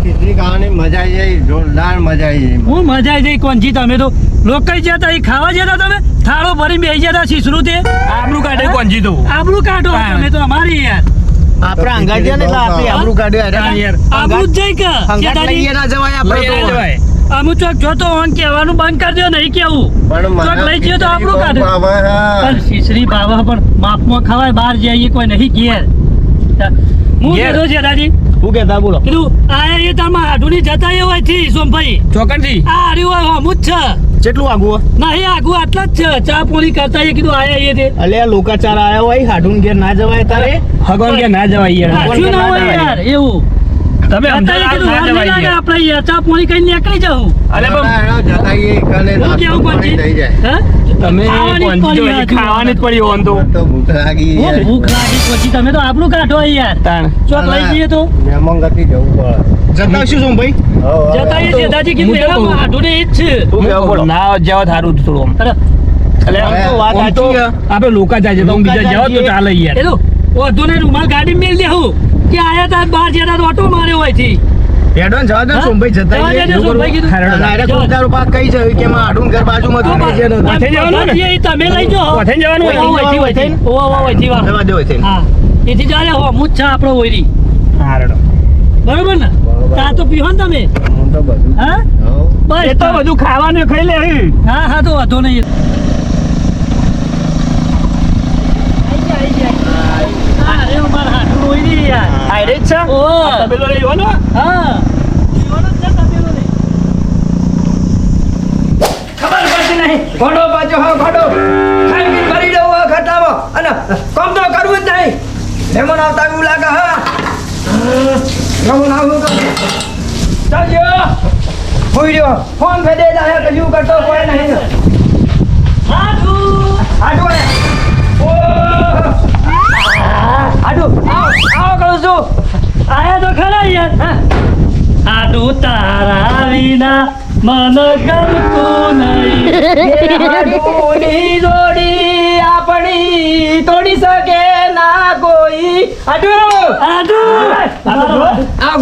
ખીચડી ખાવાની મજા આવી જાય, જોરદાર મજા આવી જાય. હું મજા આવી જાય કોણજી તમે તો લોકો જતા એ ખાવા જતા તમે થાળો ભરી બેસી જતા શીશરું તે આબરૂ કાઢે કોણજી તો આબરૂ કાઢો તમે તો અમારી યાર આપણા અંગાડિયા ને એટલે આપણે આબરૂ કાઢ્યા યાર. આબરૂ જ જાય કે અંગાટ લઈએ ના જવાય આપણે તો. અમુક ચોક જોતો હોન કહેવાનું બંધ કરી દો નહીં કેવું ચોક લઈ જઈએ તો આબરૂ કાઢે પણ શીશરી બાવા પણ માપમાં ખવાય બહાર જઈએ કોઈ નહીં ઘેર હું કીધું છે દાદી શું કહેતા બોલો? કીધું આ એ તારમાં હાડુની જતા એ હોય થી સોમભાઈ ચોકનથી આ હાર્યું હોય હમું જ છે કેટલું આગું? નહીં આગું આટલા જ છે ચા પોણી કરતા એ કીધું આયા એ તે અલ્યા લોકાચાર આયા હોય હાડુન ઘેર ના જવાય તારે. ભગવાન કે ના જવાય યાર. સાચું ના હોય યાર એવું તમે અત્યારે કીધું ના વાર નહીં જવાય લાગે યાર. આપણે યાર ચા પોણી કઈ નીકળી જાઉં અલે પણ હું કેવું કોણજી હે તમે ખાવાની જ કોણજી પડી જો હતી. ખાવાની જ પડી હોન તો ભૂખ લાગી હું યાર. ભૂખ લાગી પછી તમે તો આપણું કાઢો યાર તાણ ચોક લઈ જઈએ તો મહેમાન ગતિ જવું પડે. જતા શું શું ભાઈ? જતા એ છે દાદી કીધું હું તો એના હાડુને એ જ છે ના જાવ થારું થોડું અરે એટલે આમ તો વાત આમ તો સાચી છે. આપણે લોકા જાય છે તો હું બીજા જાવ તો ચાલે યાર. એ તો વધુને રૂમાલ ગાડી મેલ દેવું કે આયા તા બહાર જતા તો ઓટો માર્યો હોય થી એડવાન્સ જવા દો સોમભાઈ જતા જવા રહીએ. દેજો સોમભાઈ કીધું. ડાયરેક્ટ કોકારો પાક કઈ છે કે માં હાડુન ઘર બાજુમાં તો નહીં છે. પથે જવાનું ને? એ તમે લઈ જાઓ પથે જવાનું હોય? જવા દે હોય છે. હા એથી ચાલે હો હું જ છે આપણો ઓયરી હારડો. બરોબર ને ચા તો પીવો ને તમે હું તો બધું હા હઉ. બસ એ તો બધું ખાવાનું ખાઈ લે હા હા તો વાંધો નહીં અરે મારા હાથું ઓયરી યાર આયરે જ છે ઓ તબેલો લઈ જવાનો હા પીવાનો જ છે તપેલો નહીં. ખબર પડતી નહીં ઘોડો પાછો હા ઘોડો ખાઈ પીને ભરી દઉં હા ખટામાં અને કામ તો કરવું જ નહીં મહેમાન આવતા એવું લાગે હા મહેમાન આવું ચાલજો હોઈ રહ્યો ફોન ફેદે જાય કશું કરતો કોઈ નહીં હાથું આડો ઓ આડો આવો કહું છું આયા તો ખરા યાર આડું તારા વિના મન ગમતું નહીં હાડુની જોડી આપણી તોડી શકે ના કોઈ આડો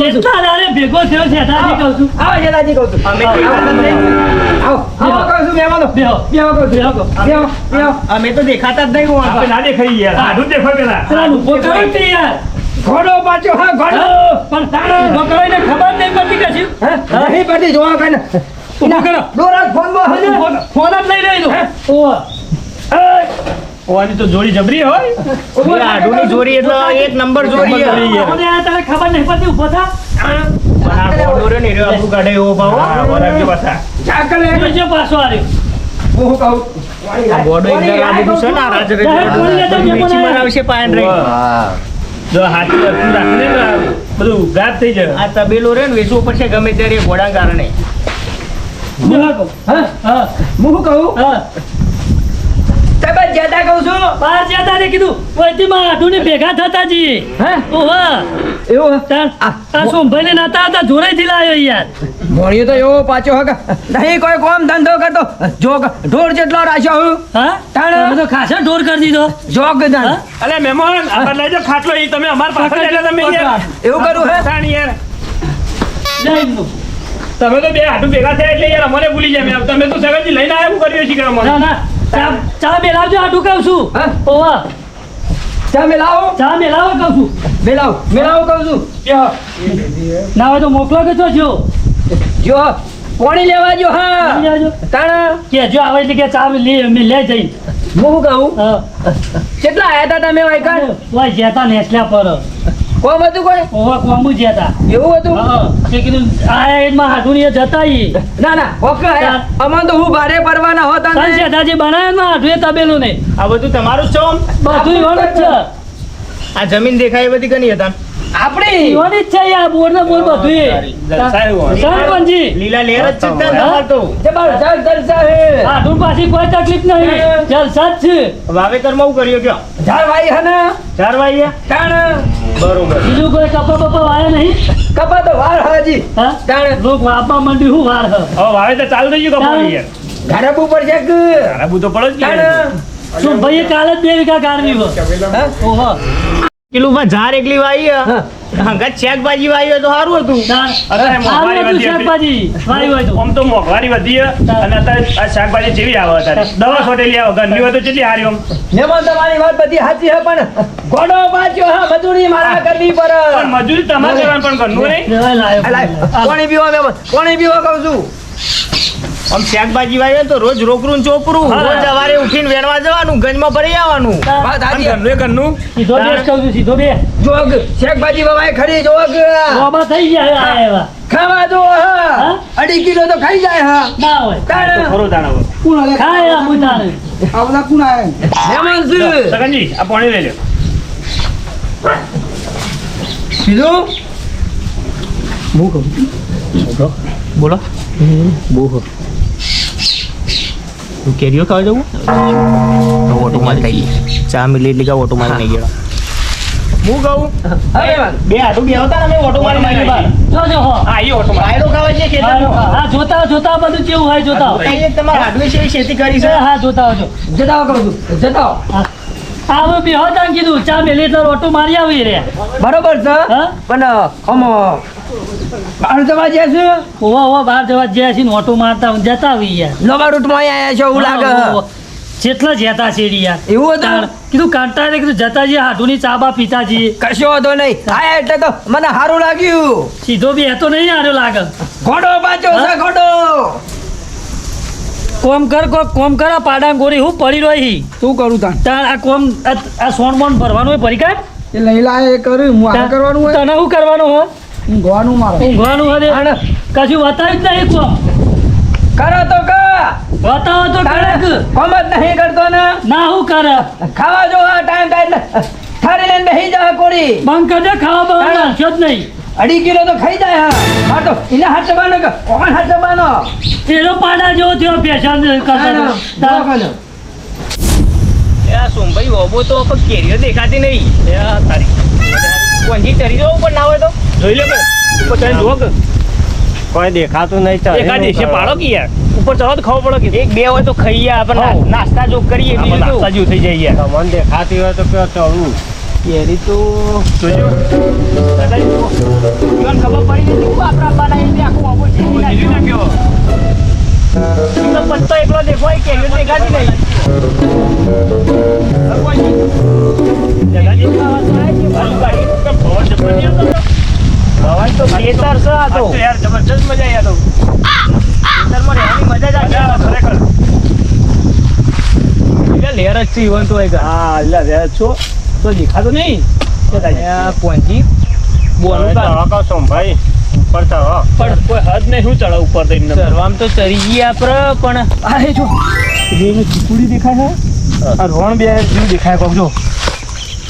જેટલા દાડે ભેગો થયો છે તાજી કહું છું આવો જેલાજી કહું છું અમે આવો આવો કહું છું મહેમાનો બેહો બેહો કહું છું બેહો બેહો બેહો અમે તો દેખાતા જ નહીં આપણે ના દેખાઈ યાર આડું દેખાય પેલા પેલા ઉભો કરો ને યાર ઘોડો પાછો હા ઘોડો પણ તારે ઉભો કરાઈને ખબર નહીં પડતી કશું નહીં પડતી જોવા કઈ ઉભો કરો ડોરા ફોન માં હે ફોન જ લઈ રહ્યો ઓ ઓની તો જોડી જબરી હોય હાડુની જોડી એટલે એક નંબર જોડી નંબર જોડી. મને આ તને ખબર નહીં પડતી ઉભો થા કાઢે એવો ભાવ. હા વરાવજો પાછા ચાકલે જોજો પાછો આવ્યો હું કહું આ ગોડો એકદમ આ બધું છે ને આ રાજરે વેચી બનાવશે પાયણ રહી. હા. જો હાથી વસ્તુ રાખીને ને બધું ગાત થઈ જાય આ તબેલો રે ને વેચવું પડશે ગમે ત્યારે ઘોડા કારણે. હા હા હું કહું હા તમે જ્યાદા કહું છું બહાર જતા ને કીધું ઓયથી માં આઢુને ભેગા થતા જી હે ઓહા એવું આ સોમભાઈ ને નાતા હતા જોડેથી લાયો યાર ભણ્યો તો એવો પાછો હક નહીં કોઈ કોમ ધંધો કરતો જોગ ઢોર જેટલો રાખ્યો હું હા તાણે. તમે તો ખાસા ઢોર કરી દીધો જોગ ધન હા? અલે મહેમાન આપણે લઈ જાઓ ખાટલો ઈ તમે અમાર પાસે લઈ લો તમે યાર એવું કરું હે તાણ યાર લઈ લો. તમે તો બે હાથું ભેગા થયા એટલે યાર અમને ભૂલી જાય મેં. તમે તો સગનજી લઈને આવ્યા હું કર્યો છે કે ના અમને ના ચા મેલાવજો આટું કહું છું હા? ઓહા ચા મેલાવો ચા મેલાવો કહું છું મેલાવો કહું છું યો ના હોય તો મોકલો કે છો જો જો પાણી લેવા જો હા લઈ આવજો. તાણા કે જો આવે એટલે કે ચા લે જઈ હું કહું હા કેટલા આયા તા તમે વાયકા ઓય જેતા નેસલા પર કોમ હતું કોઈ ઓવા કોંબુ જેતા એવું હતું હા તે કીધું આ એમાં હાડુની જતા ઈ ના ના ઓકે અમાર તો હું ભારે પરવાના હોતા ને સંજેતાજી બનાવ્યા માં હાડુએ તબેલું નહીં આ બધું તમારું જ છે આમ? બધું ઈવોનું જ છે આ જમીન દેખાય એ બધી કની હતા? આપણી ઈવોની જ છે યાર બોર ને બોર બધું જલસાયું. સરપંચજી લીલા લેર જ છે ને તમારે તો. જબરજસ્ત જલસા હે હાડું પાછી કોઈ તકલીફ નહીં જલસા જ છે વાવેતરમાં હું કર્યો કયો? ઝાડ વાઈ હે ને 4 વાગ્યા? તાણ બરોબર. બીજું કોઈ કપા બપા વાયા નહીં કપા તો વાર હાજી હા તાણ લોક વાપા મંડી હું વાર હ હવે વાવે તો ચાલુ થઈ ગયું કપોળ યાર ઘરે ઉપર છે કે તારા બુ તો પડો જ તાણ યાર. શું ભાઈ કાલે જ 2 વીઘા ગાળવી હો હા? ઓહો પેલું માં ઝાર એકલી વાઈ હંગત શાકભાજી વાઈ હોય તો સારું હતું. અત્યારે આવું મોંઘવારી હતું વધી હતી. શાકભાજી વાવી હોય તો. આમ તો મોંઘવારી વધી છે અને અત્યારે આ શાકભાજી જેવી આવે અત્યારે દવા છોટેલી આવે ઘરની હોય તો કેટલી હારી આમ મહેમાન તમારી વાત બધી સાચી છે પણ ઘોડો પાછો હા મજૂરી મારા કરવી પડે. પણ મજૂરી તમારે કરવાની પણ ઘરનું નહીં. લેવાય લાયો. અલા, પાણી પીવા મહેમાન પાણી પીવા કહું છું. આમ શાકભાજી વાઈ હોય તો રોજ રોકરું ને ચોપરું હા. રોજ સવારે ઉઠીને વેણવા જવાનું ગંજમાં ભરી આવવાનું. વાત પણ સાચી. ઘરનું એ ઘરનું સીધો બે જ કહું છું, સીધો બે. જોગ શાકભાજી વવાય ખરી જોગ બાબા થઈ ગયા આ એવા. ખાવા જો હા હા? 2.5 કિલો તો ખાઈ જાય હા ના હોય. તો તાણ. ખરો દાણા ખાય આ મુદ્દાને. મહેમાન છે સગનજી આ પાણી લઈ લો. કીધું બોલો બહુ તું કેરીઓ ખાવા જવું તો ઓટો મારી ખાઈ ચા મિલી એટલી કા ઓટો મારી નહીં ગયો હું કહું હા મહેમાન બે હાથું બે હતા ને અમે ઓટો મારી નાખી બહાર જો જો હો. હા એ ઓટો આયરો ખાવા છે ખેતરમાં હા જોતા જોતા બધું કેવું હોય જોતા હો. તમારા હાડવે છે એ ખેતી કરી છે હા જોતા આવજો. જતાઓ કહું છું જતાઓ આવો બે હો તાન કીધું ચા મેલી એટલે ઓટો મારી આવી રે. બરોબર છે હા? પણ આમ બહાર જવા જ્યાં છે ઓવા ઓવા બહાર જવા જ્યાં છે ને ઓટો મારતા જતા આવી યાર. લોબા રૂટમાં આયા છો એવું લાગે ઓવા. જેટલા જતા છે રી યાર. એવું હતું તાણ. કીધું કાંટાળે કીધું જતા જઈએ હાડુની ચા બા પીતા જઈએ. કશો વાંધો નહીં આયા એટલે તો મને સારું લાગ્યું સીધો બે તો નહીં હાર્યો લાગે. ઘોડો પાછો છે ઘોડો કોમ કર આ પાડા ગોરી હું પડી રહી. શું કરું તાન તાણ આ કોમ આ સોન બોન ભરવાનું હોય ભરી કાઢ. એ લઈ લાય એ કર્યું હું આ કરવાનું હોય તને શું કરવાનું હોય ઊંઘવાનું મારે ઊંઘવાનું હોય કશું બતાવી જ નહીં કોમ. કરો તો કા બતાવો તો કડક. કોમ જ નહીં કરતો ને ના હું કરે ખાવા જો હા ટાઈમ થાય થારી લઈને બેસી જા કોરી બંધ કરી દે ખાવા બહાર નાખ્યો જ નહીં. 2.5 કિલો તો ખાઈ જાય હા તો એને હાથ ચબાનો કે ઓન હાથ ચબાનો એનો પાડા જેવો થયો પેશાબ કરતો. એ સોમભાઈ ઓબો તો પણ કેરીઓ દેખાતી નહીં એ આ તારી કોંજી ચરી જવું પણ ના હોય તો જોઈ લો કે ઉપર ચડીને જુઓ કે કોઈ દેખાતું નહીં એકાદ દિવસે પાડો કે યાર ઉપર ચડો તો ખાવું પડે કે એક બે હોય તો ખાઈએ આપણે હા. નાસ્તા જો કરીએ આપણે બીજું નાસ્તા શું? જેવું થઈ જાય યાર તમને દેખાતી હોય તો કયો ચડવું કેરી તો જોજો જીવન ખબર પડી નથી હું આપણા બાના એટલે આખું ઓબો છે જીવી નાખ્યો એમનો પત્તો એકલો દેખો એ કેરીઓ દેખાતી નહીં જગાજી બાજુ કાઢી તો ભવન જબર નહીં આવતો ભવન તો ખેતર છે આ તો આ તો યાર જબરજસ્ત મજા આવી આ તો ખેતરમાં રહેવાની મજા જ મજા આવે આવી ખરેખર એટલે લેર જ છે ઈવન તો એક હા એટલે રે છો તો દેખાતો નહીં પહોંચી બોનું કાઢ. ચડો સોમભાઈ ઉપર ચડો પણ કોઈ હદ નહીં શું ચડાવ ઉપર તો એમને ચરવામાં તો ચરી ગઈ આપણે પણ આ જો રેની ચીકુડી દેખાય છે આ રોણ બે જેવું દેખાય કોક જો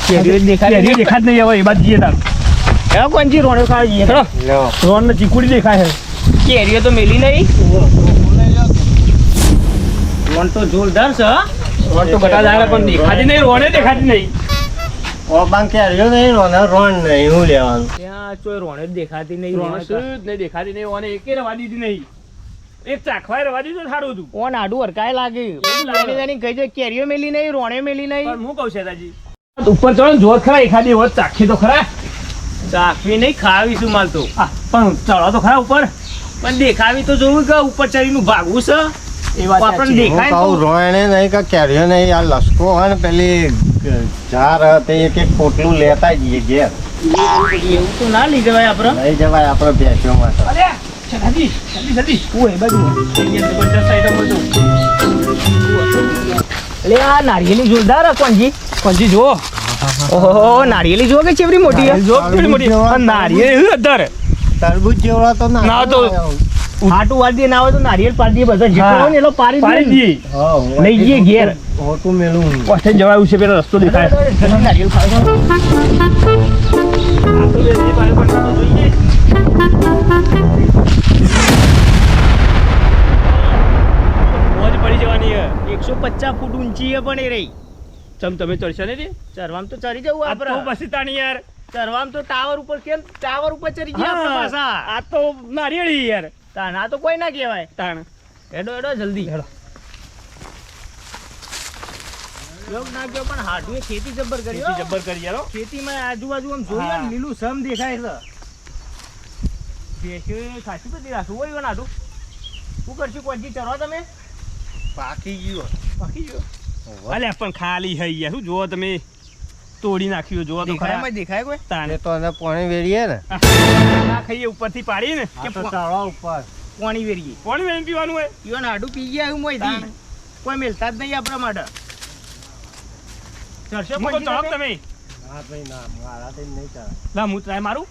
કેરીઓ જ દેખાય કેરીઓ દેખાત નહીં હવે એ બાદ જઈએ તાર હે કોણજી રોણો ખાવા જઈએ ચલો લ્યો રોણ ને ચીકુડી દેખાય છે કેરીઓ તો મેલી નહીં રોણ તો જોરદાર છે હા? રોણ તો બટા જાય પણ દેખાતી નહીં રોણે દેખાતી નહીં ઓ બાંગ ક્યારે નહીં રોણ નહીં હું લેવાનું ત્યાં કોઈ રોણે જ દેખાતી નહીં રોણ રોણ શું જ નહીં દેખાતી નહીં ઓને એકે રવા દીધી નહીં એક ચાખવાય રવા દીધું તો સારું હતું ઓન આડું હરકાય લાગે લાગે. એની કઈ છે કેરીઓ મેલી નહીં રોણે મેલી નહીં પણ હું કહું શેતાજી ઉપર ચડો ને જોત ખરા એખાદી હોત ચાખી તો ખરા ચાખવી નહીં ખાવીશું માલ તો આ, પણ ચડો તો ખરા ઉપર પણ દેખાવી તો જોવું કે ઉપર ચડીનું ભાગવું છે એ વાત આપણને સાચી. હું દેખાય કહું તો રોયણે નહીં કે કેરીઓ નહીં આ લસકો હોય ને પેલી ઝાર તે એક એક પોટલું લેતા જઈએ ઘેર એવું તો ના લઈ જવાય આપણે લઈ જવાય આપણે ભેંસો માટે અરે શેતાજી જલ્દી જલ્દી ઓય બાજુ અહીંયા જબરજસ્ત આઈટમ હતું એટલે આ નારિયેલી જોરદાર આ કોણજી પંજી જુઓ ઓહો નારિયેલી જો કે ચેવડી મોટી છે. જો કેટલી મોટી પણ નારિયેળ એવું અત્યારે તરબૂચ જેવડા તો ના ના તો હાટું વાળી દે ના હોય તો નારિયેળ પાડી દઈએ બધા જેટલો હોય ને એટલો પાડી પાડી દઈએ દઈએ હા, લઈ જઈએ ઘેર. હોટું મેલું પાછળ જવાયું છે પેલો રસ્તો દેખાય નારિયેળ ખાવા આ તો વેચી પાડે પણ આ તો જોઈએ મોજ પડી જવાની હે 150 ફૂટ ઊંચી છે પણ એ રહી ચમ તમે ચડશો ને ચરવામ તો ચડી જવું આ તો આપણે પછી તાણી યાર ચરવામ તો ટાવર ઉપર કેમ ટાવર ઉપર ચડી ગયા આપણે હા, પાછા આ તો નારિયેળી યાર તાણ આ તો કોઈ ના કહેવાય તાણ હેડો હેડો જલ્દી યોગ ના ગયો પણ હાડુએ ખેતી જબ્બર કરી ખેતી જબ્બર કરી યાર હો. ખેતીમાં આજુબાજુ આમ જોઈએ હા. ને લીલું સમ દેખાય છે ભેંસો ખાસી બધી રાખું હોય એવું નાડું શું કરશું કોજી ચરો તમે પાકી ગયું બાકી જો અલ્યા પણ ખાલી હઈ યાર શું જુઓ તમે તોડી નાખ્યું જુઓ તો ખરા દેખાયમાં દેખાય કોઈ તાણે એ તો એને પાણી વેરીએ ને ના ખાઈએ ઉપરથી પાડી ને આ તો તળાવ ઉપર પાણી વેરીએ પાણી વેણ પીવાનું હોય ઈવન હાડું પી ગયા એવું મોય કોઈ મેલતા જ નહીં આપણા માટે ચરશો હું તો કોજી ચડો તમે? તમે ના ભાઈ ના મારાથી નહીં ચાલે લા હું ટ્રાય મારું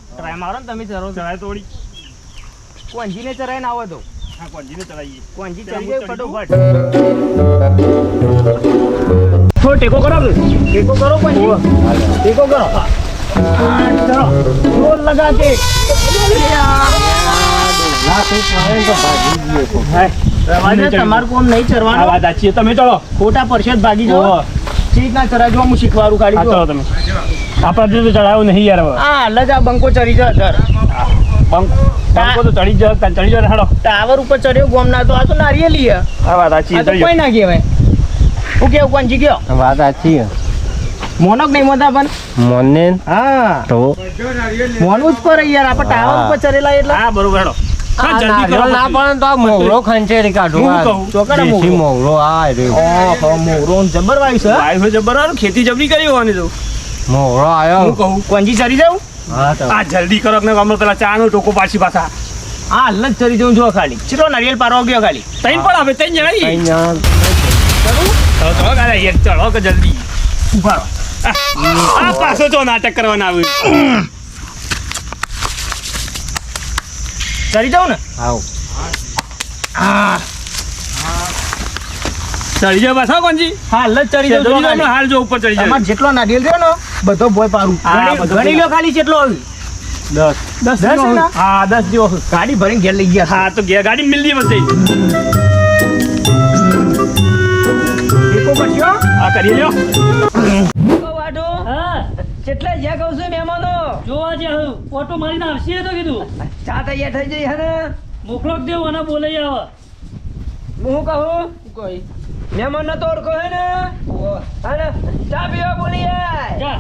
ટ્રાય મારો ને તમે ચરો ચડાય તોડી કોંજીને ચરાઈને આવો તો હા કોંજીને ચડાવીએ કોંજી ચલો, ચરી જાય હું ચડી ફટોફટ થોડો ટેકો કરો ને ટેકો કરો કોંજી ટેકો કરો ચલો જોર લગા કે ના તું પાણી તો ભાગી ગયો તો. તમારું કોમ નહીં આ ચરવાનું વાત સાચી છે. તમે ચલો ખોટા પરસેદ ભાગી જાઓ ઓહો. ચીજ ના ચરાજો હું શીખવાડું હા ખાલી ચલો જો તમે આપણે તો ચડાવ્યું નહીં યાર હવે હા હાલ જ આ બંકો ચરી જા સર બંકો તો ચડી જાય હેડો ટાવર ઉપર ચડ્યો ગોમના તો આ તો નારિયેલી હે. આ વાત સાચી આ તો કોઈ ના કહેવાય હું કેવું કોંજી ગયો વાત સાચી છે. મોનક નહીં મોટા પણ મોને હા તો મોનવું જ પડે યાર આપણે ટાવર ઉપર ચડેલા એટલે હા બરોબર હેડો હા આ જલ્દી કરો નારિયેળ ના પછી. પણ તો આ મોગરો ખંચેરી કાઢું હું આ કહું? ચોકડા દેશી મોગરો. મોગરો આ રહ્યો ઓહો મોરો જબર વાયુ છે વાયુ હોય જબર હારું. ખેતી જબરી કરી હોવાની તો મોગરો આવ્યો હું કહું કોંજી ચરી જાઉં હા તો આ જલ્દી કરો ને અમે પેલા ચા નો ટોકો પાછી પાછા હા હાલ જ ચરી જાઉં જો ખાલી ચલો નારિયેલ પારવા ગયો ખાલી તૈન પણ આવે તૈન જણાઈ અહીંયા ચલો ગાડા યાર ચલો કે જલ્દી ઉભા રહો. આ પાછો તો નાટક કરવાના આવ્યું ચરી જાઉં ને આવ હા ચડી જાવ પાછા કોણજી હાલ જ ચરી જાઉં જો ખાલી. હાલ જો ઉપર ચડી જાય તમારે જેટલો નારિયેલ થયો ને બધો ભોય પારું હા, ગણી- બધો ગણી લો ખાલી કેટલો આવી 10 દસ જેવો ને? હા 10 જેવો ગાડી ભરીને ઘેર લઈ ગયા હા તો ગાડી મિલતી બધી ટેકો કરશો આ કરી લ્યો વાડો હા કેટલા જ્યાં કહું છું મહેમાનો જોવા જે ઓટો મારીને આવશે તો કીધું ચા તૈયાર થઈ જઈ હે ને મોકલો જ દેવું અને બોલાઈ આવે હું કહું કોઈ મહેમાન ને તો ઓળખો હે ને હે ને ચા પીવા બોલી આય ચા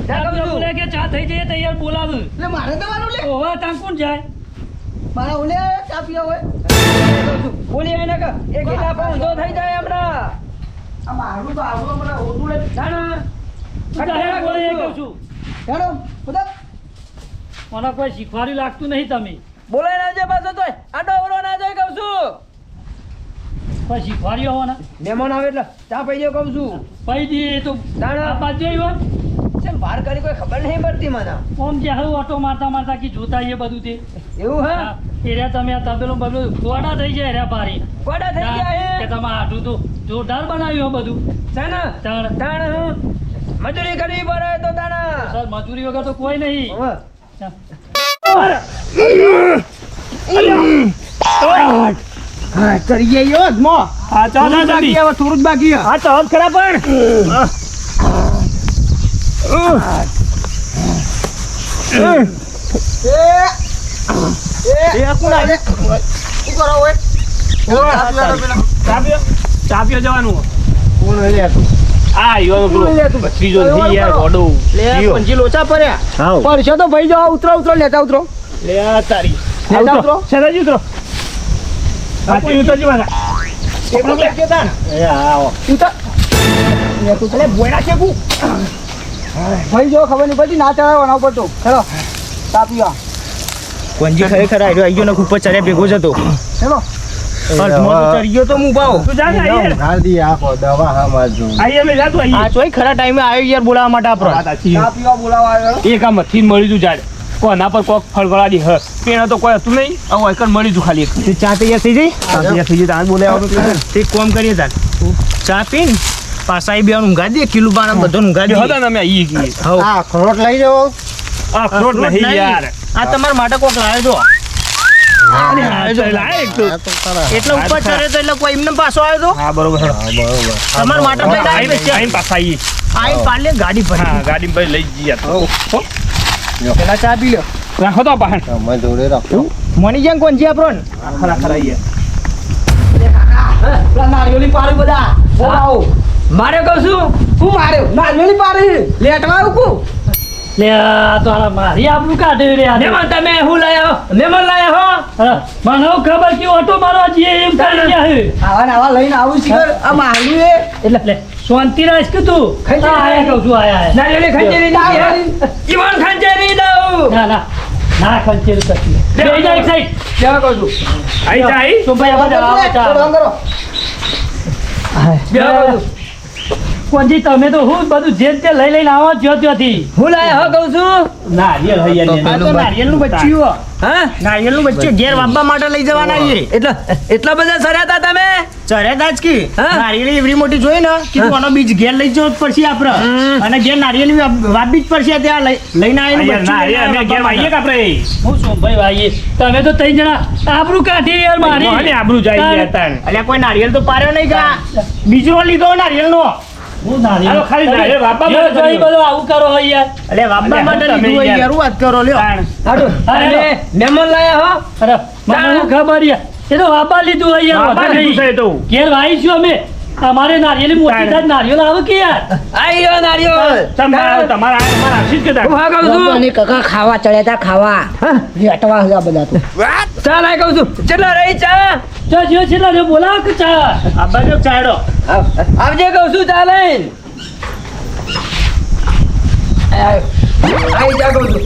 ચા કહું છું. બોલે કે ચા થઈ જાય તૈયાર બોલાવ એટલે મારે તમારું લે ઓવા તાન કોણ જાય મારા ઓલે ચા પીવા હોય બોલી આય ને કે એક ગીલા પહોંચો થઈ જાય હમણાં આ મારું તો આવડું મને ઓછું લે જાણા તું તારે બોલે એ કહું છું હેડો બધા મને કોઈ શીખવાડ્યું લાગતું નહીં તમે બોલાય ના જે પાછો તોય આડો અવરો ના જોઈ કહું છું કોઈ શીખવાડ્યું હોવાના મહેમાન આવે એટલે ચા પી જાવ કહું છું પૈ દઈએ એ તો તાણા. આ બાજુ આવ્યો ચમ વાર કરી કોઈ ખબર નહીં પડતી મને ઓમ જે હારું ઓટો મારતા મારતા કે જોતા એ બધું તે એવું હે હા, એર્યા તમે આ તબેલો બબેલો દોડા થઈ જાય એર્યા બારી કોડા થઈ ગયા કે હે તમે આટલું તો જોરદાર બનાવ્યું હે બધું તાણા તાણ તાણા મજૂરી કરવી પડે તો તાણા સર મજૂરી વગર તો કોઈ નહીં હવે હા ચરી ગયા યો મો હા ચાલ થોડું જ જલ્દી બાકી હવે થોડું જ બાકી હે. હા તો હદ ખરા પણ એ કોણ આવે શું કરો ઓય ચા પીવા જવાનું કોણ લે તું આ યો પેલો ત્રીજો નથી યાર ગોડો લે પંજી લોચા પડ્યા આવ પડશો તો ભાઈ જાઓ ઉતરો ઉતરો લેતા ઉતરો લે આ તારી લેતા ઉતરો સેદાજી ઉતરો બાકી ઉતરજી મારા ટેબલ પર કેતા ને એ આવો ઉતર લે તું ચલે બોયડા છે કુ ભાઈ જો ખબર નહીં પડતી ના ચડાવવાના ઉપર તો હેલો ચા પીવા કોંજી ખરેખર આવ્યો આવી ગયો ને ઉપર ચડ્યા ભેગો જ હતો હેલો અર્થમાં તો ચડી ગયો તો હું ભાવ તું જા ને આઈએ ગાડી આખો દવા હા મારજો આઈએ મે જા તું આ આઈએ ચોય ખરા ટાઈમે આવ્યો યાર બોલાવવા માટે આપણો વાત સાચી ચા પીવા બોલાવા આવ્યો એક આ મથીન મળ્યું તું ઝાડ કોના પર કોક ફળફળાદી હ પેણ તો કોઈ હતું નહીં આવું એકર મળ્યું તું ખાલી એક તે ચા તૈયાર થઈ જઈ ત્યાં થઈ જાય બોલે આવતું તે કોમ કરીએ તાર ચા પીને પાછા આવી બેવાનું ઊંઘા દે કિલો બાણા બધો ઊંઘા દે હતા ને અમે આઈએ ગઈએ હવ આ ખરોટ લઈ જાઓ આ ફ્રોટ નહીં યાર આ તમારા માટે કોક લાવ્યો જો અરે હા ચાલ આ એક તો આ તો તારા એટલે ઉપર ચડે તો એટલે કોઈ એમને પાછો આવ્યો તો હા બરોબર હા બરોબર તમારા માટે ભાઈ આઈ લાવી આઈ પાછા આઈએ આઈ પાલે ગાડી ભરી હા ગાડી પર લઈ જઈએ તો પેલા ચા પી લ્યો રાખો તો બહાર તમે જોડે રાખો મની જેમ કોણ છે આપણો ખરા ખરા આઈએ પેલા નારિયેળી પાડી બધા બોલાવો મારે કહું છું હું માર્યો નારિયેળી પાડી લેટવા આવું લે આ તો હાલા મારી આપણું કાઢ્યું રે આ તો. મહેમાન તમે હું લાયા હો મહેમાન લાયા હો અરે, મને હું ખબર કે ઓટો મારવા જઈએ એમ કરી ગયા હે. આવા ને આવા લઈને આવું શીખર આ માર્યું એ એટલે લે, શાંતિ રાખ કે તું ખંજરી હા, આયા કહું છું આયા નારિયેળી ખંજરી દીધી ઈવન ખંજરી દઉં ના ના ના ખંચેર કરતી બેહી જા એક સાઈડ કેવા કહું છું આઈ જા આઈ સોમભાઈ આવા જાઓ, આવા કરો જાઓ. કરો કેવા કહું છું કોણજી તમે તો હું બધું જે તે લઈ લઈને આવો છો ત્યાંથી હું લાયા હો કહું છું નારિયેળ હૈ આ તો નારિયેળનું બચ્ચું હા નારિયેળનું બચ્ચું ઘેર વાપવા માટે લઈ જવાના છીએ એટલા બધા સર્યા હતા તમે ચરેતા જ કી હા? નારિયેળી એવડી મોટી જોઈ ને કે આનો બીજ ઘેર લઈ જવો જ પડશે આપણે અને ઘેર નારિયેળી વાપવી જ પડશે ત્યાં લઈને આવીને બચ્ચું નારિયેળ અમે ઘેર આવીએ કે આપણે હું સોમભાઈ ભાઈએ તમે તો ત્રણ જણા આબરૂ કાઢી યાર મારી મોહને આબરૂ જાય તાર- યાર તાણ. અલ્યા કોઈ નારિયેળ તો પાર્યો નહીં કા બીજો લીધો નારિયેળનો હું નારિયેળ હાલો, ખાલી નારિયેળ વાપવા જે માટે જોઈ બધું આવું કરો હોય યાર અલ્યા વાપવા અલ્યા, માટે તમે લીધું હોય યાર. યાર વાત કરો લ્યો તાણ. હાડું અરે, તમે મહેમાન લાયા હો અરે મને શું ખબર યાર એ તો વાપા લીધું હોય યાર વાપા વધારે લીધું નહીં. છે તો. ઘેર વાઈ છું અમે અમારે નારિયેળી મોટી તાણ. થાય નારિયેળ આવે કે યાર આઈ ગયો નારિયેળ તમારા આવશી જ કે તાણ. હું હા કહું છું અને કાકા ખાવા ચડ્યા તા ખાવા લેટવા હતા બધા તો ચા લાય કહું છું કેટલા રહી ચા જો જો છેલ્લા જો બોલાવ કે ચા આ બાજુ ચાયડો આવજે કહું છું ચા લઈને આઈ જા કહું છું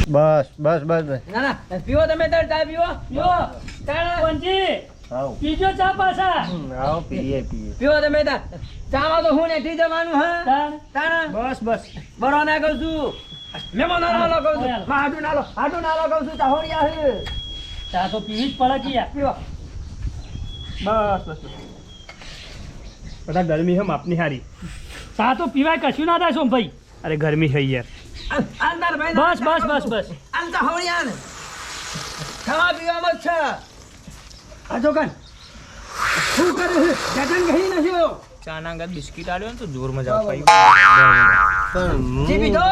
બસ બસ બસ બસ ના ના પીવો તમે તાર ચા પીવો જો કોણજી આવો પીજો ચા પાછા આવો પીએ પીએ પીવો તમે તાર ચામાં તો હું નથી જવાનું હા તાણ. તાણા બસ બસ બરો ના કહું છું મેમો નાલો કહું છું માં હાડું નાલો કહું છું ચાહોડિયા હે ચા તો પીવી જ પડે કે યાર પીવો બસ બસ બસ. બધા ગરમી હમ આપની હારી ચા તો પીવાય કશું ના થાય સોમભાઈ અરે ગરમી છે યાર આલદાર ભાઈ બસ બસ બસ બસ આલ ચાહોડિયા ને ખાવા પીવામાં જ છે આ જો કન શું કરે છે જગન ગઈ નથી ચા ના અંગત બિસ્કિટ આલ્યો ને તો જોર મજા આવે પણ જી પીધો?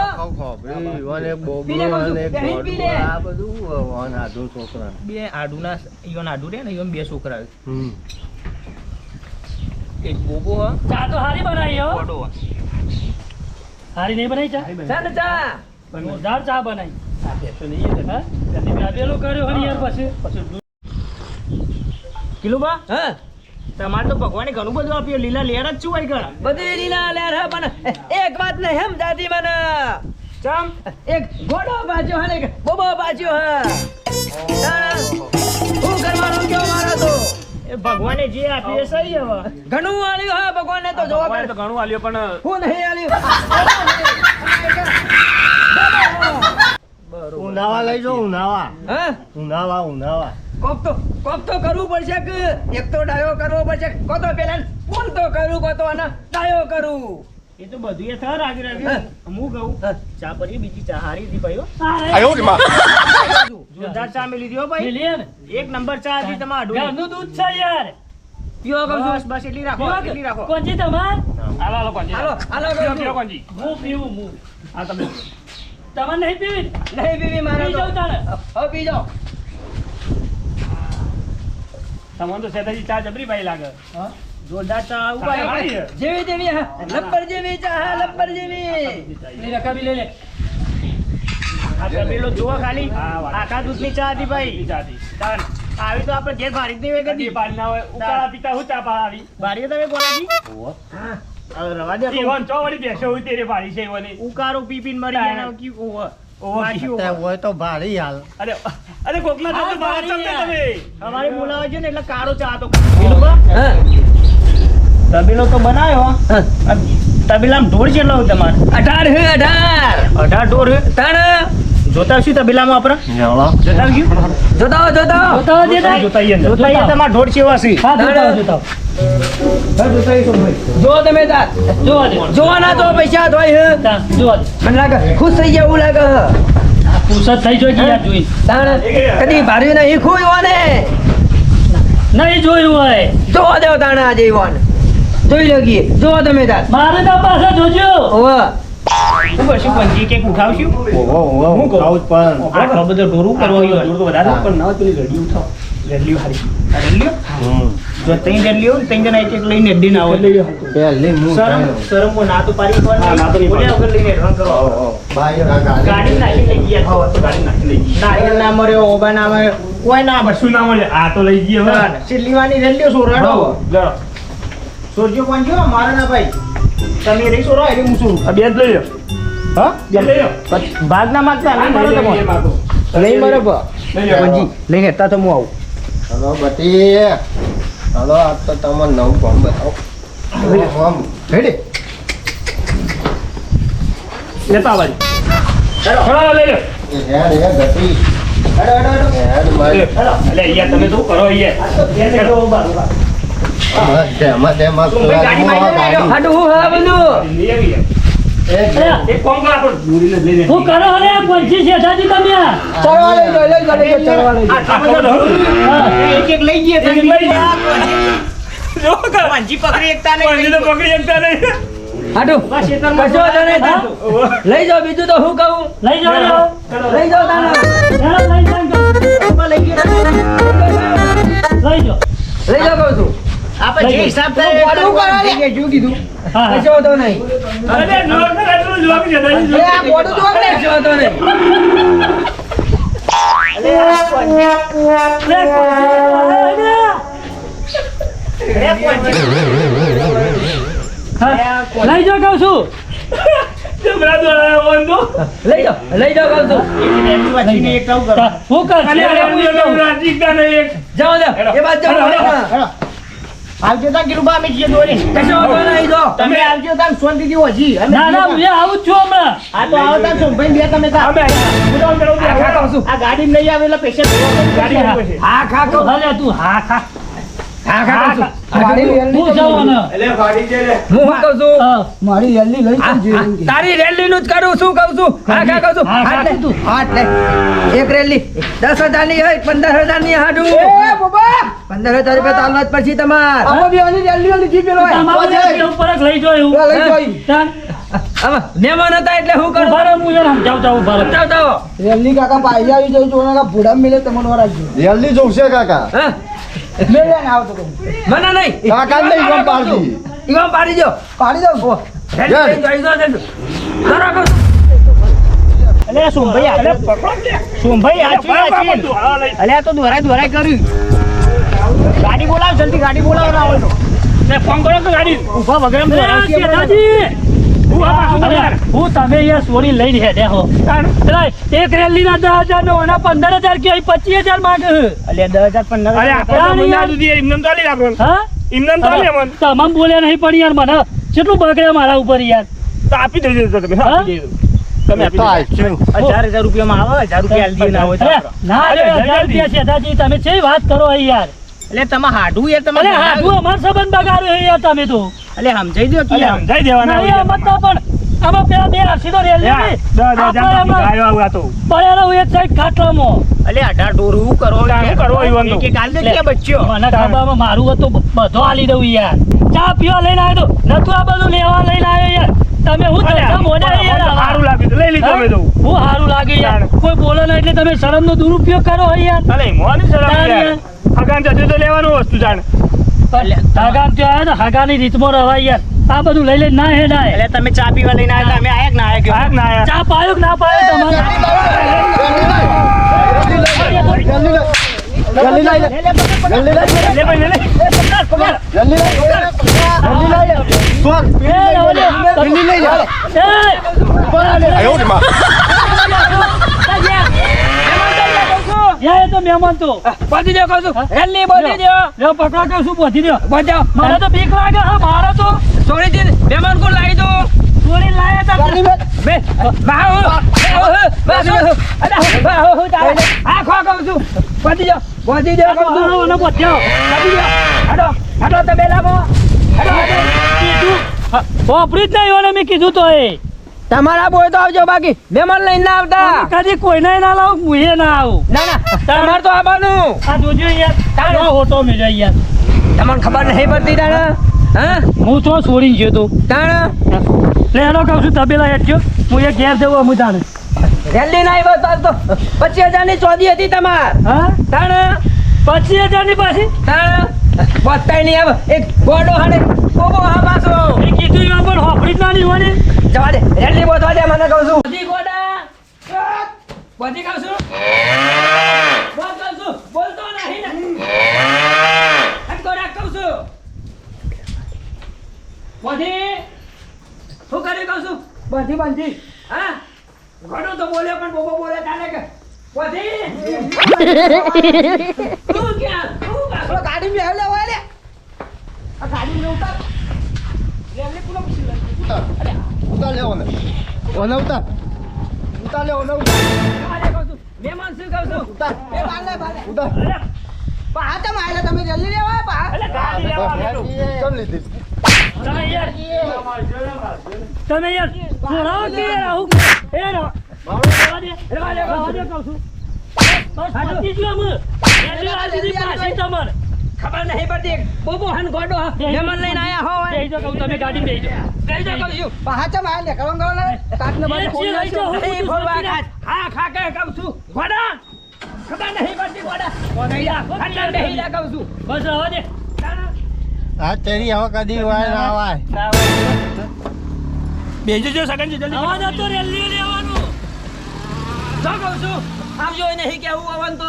બોબલો પી લે બધું, અને બેહીન પી લે. આ બધું વાન આધું છોકરા બે આડુના ઈવન આડુ રે ને ઈવન બે છોકરા એક બોબો હ ચા તો હારી બનાવી હો ઓડો હ. હારી નહીં બનાવી ચા ચાલ ચા જોરદાર ચા બનાવી હા? પેલું કર્યું હરી યાર પછી કિલુબા હા તમારે તો ભગવાને ઘણું બધું આપ્યું લીલા લેર જ છું હોય બધી લીલા લેર હે પણ એક વાત નહીં હમ દાદી મને ચમ એક ઘોડો બાજ્યો હે ને એક બોબો બાજ્યો હે શું કરવાનું કયો મારો તો એ ભગવાને જે આપ્યું એ સહી હવે ઘણું આલ્યું હે ભગવાનને તો જોવા ભગવાને પડે તો ઘણું આલ્યું પણ હું નહીં આલ્યું ઉનાવા લઈ જાઓ ઉનાવા હા ઉનાવા કોક તો કરવું પડશે કે એક તો ડાયો કરવો પડશે કો તો પેલા ફોન તો કરું કો તો આના ડાયો કરું એ તો બધું એ થર આગળ હા. આવ્યું હું કહું હા. ચા પડી બીજી ચા હારી હતી ભાઈઓ અરે જોરદાર ચા મેલી દીધો ભાઈ પેલી ને એક નંબર ચા હતી તમારું ઘરનું દૂધ છે યાર પીવો કહું બસ છું બસ એટલી રાખો એટલી રાખો કોણજી તમાર હાલો હાલો કોણજી હાલો હાલો કહું પીવો, છું. પીવો કોણજી હું પીવું હું આ તમે તમારે નહીં પીવી નહીં પીવી મારે પી તો જાઉં તારે હવે પી જાઓ તમને તો સેતાજી ચા જબરી ભાઈ લાગે જોરદાર ચા ચા ઉભા ભાઈ. જેવી તેવી હા લબ્બર જેવી ચા હા લબ્બર જેવી લે રકાબી લે લે આ તપેલો જુઓ ખાલી હા, વાત. આખા દૂધની ચા હતી ભાઈ ચા હતી. તાન. આવી તો આપણે ઘેર ભારી જ નહીં હોય કદી કદી પાણી ના હોય ઉકાળા પીતા હું ચા પાડી ભારી તમે કોનાજી હવે રવા દે ઈવન ચો વળી બેસો હોય તેરે પાડી છે ઈવોની. ઉકારો પી પીને મરી તાન. ગયા ને કી ઓવર ઓહો, પાછી તે ઓવર. હોય તો ભારી હાલ અરે અરે કોકના તો બહાર પાડી ચમકે યાર. તમે અમારે બોલાવે છે ને એટલે કાળો ચા તો હા તબેલો તો બનાવ્યો હા. તબેલામાં ઢોર કેટલો હોય તમારે 18 હે 18 18 ઢોર હોય. તાણ જોતા આવશું તબેલામાં આપણે જાણો જોતા આવશું જોતા હો જોતા હો. જોતા હોય જે થાય. જોતા આવીએ અંદર. જોતા આવીએ તમારા ઢોર કેવા છે હા જોતા હોય, જોતા હોય. જો તમે તાર જોવા દે જોવાના તો પૈસા તો હોય હે તાણ, જોવા દે મને લાગે ખુશ થઈ જાય એવું લાગે હે. આ ફુરસદ થઈ જોઈ કે યાર જોઈ તાણ કદી ભાર્યું નહીં ખોયું ને નહીં જોયું હોય જોવા દેવ તાણ આજે ઈવાન જોઈ લગીએ જોવો તમે તાર મારે તો પાછા જોજો ઓવે શું કરશું પંજી કેક ઉઠાવશું હું ખાવ પણ આટલો બધો ઢોરું કરવો દૂર તો વધારે પણ ના પેલી ગડી ઉઠાવ ગડલી હારી રેલ્યો જો ત્રણ રેલી હોય ને ત્રણ જણા એક એક લઈને અડીને આવો પહેલી હું શરમ ના તો પારી હા, ના તો નહીં બોલ્યા વગર લઈને હેરાન કરો બાય કાકા ગાડી નાખી લઈ ગયા તો ગાડી નાખી લઈ ગઈ નારિયેળ ના મર્યો ઓબા ના મર્યો કોઈ ના મર્યો કશું ના મળે આ તો લઈ ગઈ હવે સિલ્લીવાની રેલીઓ સોરાડો લડો. સોરજો પહોંચ્યો મારા ના ભાઈ તમે રહી સોરો એટલે હું સોરું આ બેન લઈ લો હા બેન લઈ લો ભાગ ના માગતા નહીં મારો તમે નહીં મારો પંજી લઈને હતા તો હું આવું હલો બટી હલો આજ તો તમે નવું ફોર્મ બતાવો ફોર્મ રેડી લેતા બાજી ચલો લઈ લો હેડ ગટી હેડો હેડો હેડો હેડ મારી એટલે અહીંયા તમે શું કરો અહીંયા તેમાં તેમાં હાડું હું હા બધું લઈ આવી એક કોમ કરો આપણે દૂરીને લઈ લે હું કરો અરે પંચી શેઠાજી તમે ચડવા લઈ જાઓ, લઈ જાઓ, લઈ જાઓ, ચડવા લઈ જાઓ. એક એક લઈ જઈએ એક લઈ જા. જો કર પંજી પકડી એકતા પંજી તો નહીં પકડી શકતા નહીં હાડું કશો વાંધો નહીં તાર. લઈ જાઓ બીજું તો હું કહું લઈ જાઓ લઈ જાઓ તાને. લઈ જાઓ લઈ ગયો લઈ જાઓ લઈ જાઓ કહું છું આપણે જે હિસાબ થાય એ બોલું કરો લે. શું કીધું હા કશો વાંધો નહીં અરે જોર કર એટલું જોર છે એ આ બોડું જોવા દે. કશો વાંધો નહીં લઈ જાઓ કહું છું જબરા દોડાયો વંદો લઈ જાઓ કહું છું એક કામ કરો હું કર ખાલી આ રાજીકતા નહીં એક જાઓ જાઓ એ બાદ જાઓ હેડો. આવજો તા ગીરુબા અમે જઈએ દોરી કશો વાંધો નહીં જો તમે આવજો તા શાંતિથી હજી અમે ના ના જઈએ હું આવું જ છું હમણાં આ તો આવતા સોમભાઈ બે તમે તા અમે ઉડાવ કરો હા ખા કહું છું આ ગાડી નહીં આવેલા પેશન્ટ ગાડી આવી છે હા ખા કહું અરે તું હા ખા હા ખા કહું છું મારી રેલી હું જાઉં ને એટલે ગાડી છે લે હું શું કહું છું હા મારી રેલી લઈ હા, જજો હા, એમ કે. તારી રેલી નું જ કરું શું કહું છું હા ખા કહું છું હા, ખા હાથ લે તું. હાથ લે એક રેલી 10,000 ની હોય 15,000 ની હાડું એ બાબા 15,000 રૂપિયા તાલવા જ પડશે તમાર આમાં બી આની રેલી લીધી પેલો એ. તમારું જે ઉપર જ લઈ જાઓ એવું લઈ જાઓ ઈ. ચાલ આમાં મહેમાન હતા એટલે હું કરું ઉભા રહો, હું એને સમજાવું જાઉં, ઉભા રહો. જાઓ જાઓ રેલી કાકા પાઈ આવી જઈ જો ને ભૂડા મિલે તમને વાર રાખજો જલ્દી જોશે કાકા હા મેલે ને આવતો તો મને નહીં કાકા નહીં ગમ પાડતી ઈવા પાડી દો પાડી દઉં રેલી લઈ જાઓ, લઈ જાઓ. કરો કહું છું. અલે સોમભાઈ આગળ પકડો સોમભાઈ આચી અલે આ તો દોરાય કર્યું ગાડી બોલાવ જલ્દી ગાડી બોલાવ ના હોય તો ને ફોન કરો તો ગાડી ઊભા વગર એમ અરે, દોરાવતી આપણે. શેઠાજી! હું આ પાછું અરે, તમારે હું તમે અહીંયા સોરી લઈને હેડ્યા હો અરે, એક રેલીના 10,000 નો એના 15,000 કે અહીં 25,000 માંગે અલે 10,015 અરે આપણે તો મહિના સુધી એમને તો આલી રાખવાનું હા એમને તો આલી અમને તમામ બોલ્યા નહીં પણ યાર મને કેટલું બગડે મારા ઉપર યાર તો આપી દેજો તો તમે હા? આપી દેજો તમે તો આપી દેજો આચ્યું 1000 રૂપિયામાં આવે 1000 રૂપિયા આલી દઈએ ના હોય તો અરે, આપણે. ના રે, અરે, 1000 રૂપિયા શેઠાજી, તમે છે વાત કરો અહીં યાર એટલે તમે હાડું યાર તમે અરે હાથું અમાર સંબંધ બગાડ્યો છે યાર તમે તો અલે સમજાઈ દો કે અલે યાર. સમજાઈ દેવાના નહીં હોય આમાં તો પણ આમાં પેલા બે આરસી તો રેલી યાર, હતી. દસ હજાર આપણે પાછી આમાં ગાયો આવું આ તો પડેલો હું એક સાઈડ ખાટલામાં. અલે 18 ડોરું હું કરો શું કરો ઈ વાંધો? એક આલ દે કે બચ્યો મને ડાબામાં મારું હતું બધો આલી દઉં યાર ચા પીવા લઈને આવ્યો તો નતું આ બધું લેવા લઈને આવ્યો યાર તમે હું અલે, ધંધા મોઢા યાર આવા. સારું લાગ્યું તો લઈ લીધું અમે તો હું સારું લાગે યાર કોઈ બોલો ના એટલે તમે શરમનો દુરુપયોગ કરો હો યાર અલે મોની શરમ તાર યાર યાર. હગાન જતું તો લેવાનું વસ્તુ જાણ હાગાન ત્યાં આવ્યા તો હાગાની રીતમાં રવાય યાર આ બધું લઈ લઈને ના હેડાય એટલે તમે ચા પીવા લઈને આવ્યા અમે આયા કે ના આયા આયા કે ના આયા? ચા પાયો કે ના પાયો તમારે જલ્દી લઈ લે જલ્દી લઈ લે ભાઈ લે જલ્દી લઈ સોર જલ્દી લઈ લે આયો રે માં યા એ તો મહેમાન તો બાંધી દો કહું છું રેલી બાંધી દો લ્યો પકડો કે શું પહોંચી દો બાંધો મને તો બીક લાગે હા મારે તો સોરી જી મહેમાન કો લાવી દો ચોરી લાયા તા બે બાહુ બાહુ આ ખો કહું છું બાંધી દો કહું છું મને પહોંચ્યો બાંધી દો હડો હડો તો બેલામાં હડો કીધું વાપરી જ નહીં ઓને મેં કીધું તો એ તમારા બોય તો આવજો બાકી મહેમાન લઈને ના આવતા કદી કોઈને ના લાવું હું એ ના આવું ના ના તમારે તો આવવાનું આ જોજો યાર તારો હોટો મેજો યાર તમને ખબર નહીં પડતી તાણે હા હું તો છોડીને ગયો તો તાણે લે એનો કહું છું તબેલા હેઠજો હું એ ઘેર જવું અમુ તાણે રેલી ના આવ્યો તાર તો 25,000 ની ચોદી હતી તમાર હા તાણે 25,000 ની પાછી તાણે બતાય નહીં હવે એક ગોડો હાને બોબો હા પાછો એ કીધું એમાં પણ હોફળી જ ના નહીં હોય ને. જવા દે રેલી બોતવા દે મને કહું છું બધી ગોડા બધી કહું છું બોલ કહું છું બોલતો નહીં ને એમ ગોડા કહું છું બધી શું કરી કહું છું બંધી બંધી હા ગોડો તો બોલે પણ બોબો બોલે તાને કે બધી તું ક્યાં તું પાછો ગાડી મેં લે હોય લે આ ગાડી મેં ઉતાર રેલી પૂરો પૂછી લે ઉતાર લે ઓને ઉતાર લે ઓને ઉતાર મહેમાન શું કહું છું ઉતાર એ બાલે બાલે ઉતાર પા તમે આયલા તમે જલ્દી લેવા પા કેમ લીધી તમે યાર છોડાવો કે યાર આવું એ રો રવા દે કહું છું. બસ પતી ગયું અમે. રેલી આ દીધી પાછી તમારે. ખબર નહીં પડતી બોબો હન ગોડો મહેમાન લઈને આયા હો બેહી જાઓ કહું તમે ગાડીમાં બેહી જાઓ. કઈ તો કહું છું પા તમે આયલા કરો કરો ને કાટને બાજુ ફોન લાવજો નહીં ફોડવા હા ખાકે કહું છું ગોડા ખબર નહીં પડતી ગોડા ખબર નહીં લા કહું છું બસ રવા દે. આ તેરી હવે કદી વાય ના વાય બેજો જો સગનજી જલ્દી આવા જતો રેલી લેવાનું. શું કહું છું આવજો એ નહીં કેવું આવન તો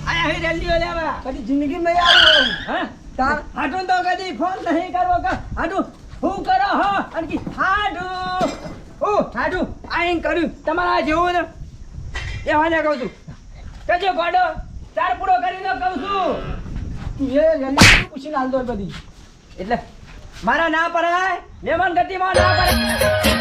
આયા હે રેલીઓ લેવા કદી જિંદગી નહીં આવ્યો હા તાર હાડું તો કદી ફોન નહીં કરવો કે હાડું હું કરો હો અને કે હાડું ઓ હાડું આઈન કર્યું તમારા જેવું ને એ વાને કહું છું કજો ગોડો ચાર પૂરો કરીને કહું છું તું એ રેલી પૂછીને હાલ દો બધી એટલે મારા ના પરાય મહેમાન ગતિમાં ના પરાય